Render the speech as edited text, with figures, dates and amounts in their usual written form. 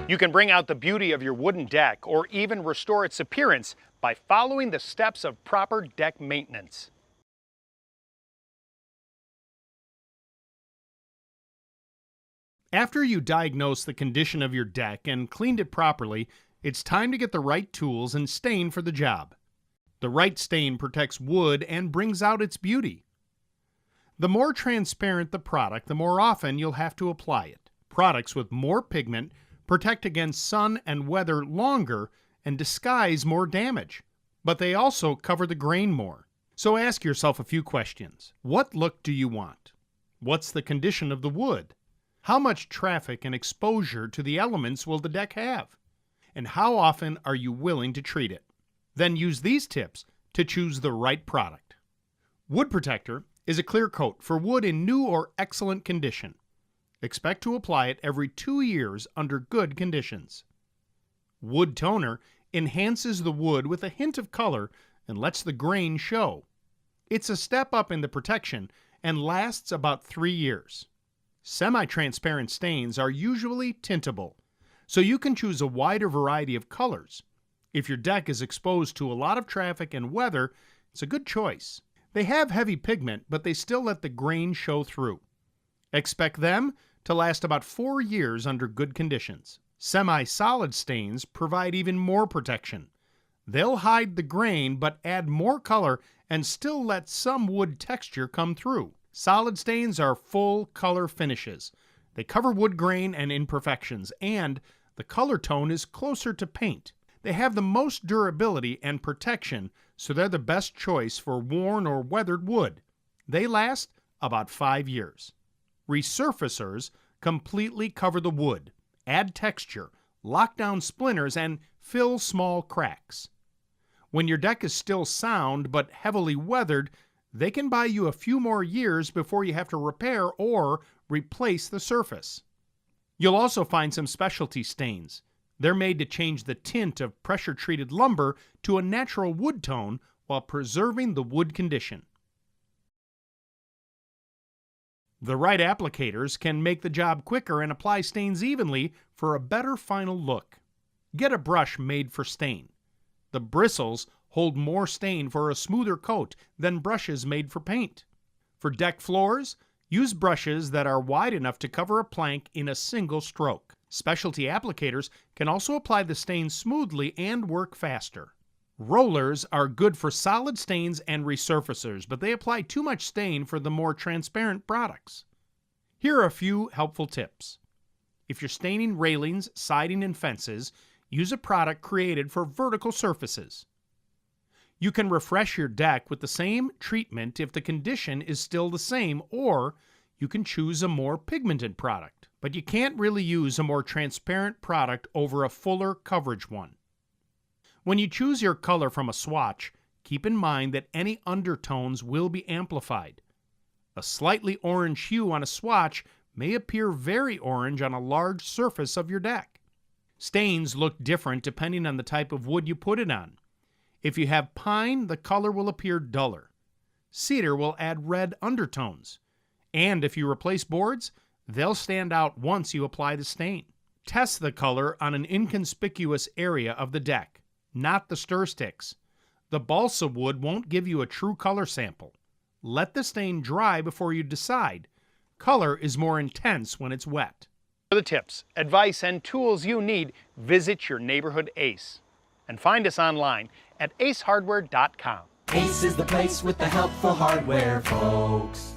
You can bring out the beauty of your wooden deck or even restore its appearance by following the steps of proper deck maintenance. After you diagnose the condition of your deck and cleaned it properly, it's time to get the right tools and stain for the job. The right stain protects wood and brings out its beauty. The more transparent the product, the more often you'll have to apply it. Products with more pigment protect against sun and weather longer and disguise more damage, but they also cover the grain more. So ask yourself a few questions. What look do you want? What's the condition of the wood? How much traffic and exposure to the elements will the deck have? And how often are you willing to treat it? Then use these tips to choose the right product. Wood Protector is a clear coat for wood in new or excellent condition. Expect to apply it every 2 years under good conditions. Wood Toner enhances the wood with a hint of color and lets the grain show. It's a step up in the protection and lasts about 3 years. Semi-transparent stains are usually tintable, so you can choose a wider variety of colors. If your deck is exposed to a lot of traffic and weather, it's a good choice. They have heavy pigment, but they still let the grain show through. Expect them to last about 4 years under good conditions. Semi-solid stains provide even more protection. They'll hide the grain but add more color and still let some wood texture come through. Solid stains are full color finishes. They cover wood grain and imperfections, and the color tone is closer to paint. They have the most durability and protection, so they're the best choice for worn or weathered wood. They last about 5 years. Resurfacers completely cover the wood, add texture, lock down splinters, and fill small cracks. When your deck is still sound but heavily weathered, they can buy you a few more years before you have to repair or replace the surface. You'll also find some specialty stains. They're made to change the tint of pressure-treated lumber to a natural wood tone while preserving the wood condition. The right applicators can make the job quicker and apply stains evenly for a better final look. Get a brush made for stain. The bristles hold more stain for a smoother coat than brushes made for paint. For deck floors, use brushes that are wide enough to cover a plank in a single stroke. Specialty applicators can also apply the stain smoothly and work faster. Rollers are good for solid stains and resurfacers, but they apply too much stain for the more transparent products. Here are a few helpful tips. If you're staining railings, siding, and fences, use a product created for vertical surfaces. You can refresh your deck with the same treatment if the condition is still the same, or you can choose a more pigmented product. But you can't really use a more transparent product over a fuller coverage one. When you choose your color from a swatch, keep in mind that any undertones will be amplified. A slightly orange hue on a swatch may appear very orange on a large surface of your deck. Stains look different depending on the type of wood you put it on. If you have pine, the color will appear duller. Cedar will add red undertones. And if you replace boards, they'll stand out once you apply the stain. Test the color on an inconspicuous area of the deck, not the stir sticks. The balsa wood won't give you a true color sample. Let the stain dry before you decide. Color is more intense when it's wet. For the tips, advice, and tools you need, visit your neighborhood Ace. And find us online at acehardware.com. Ace is the place with the helpful hardware, folks.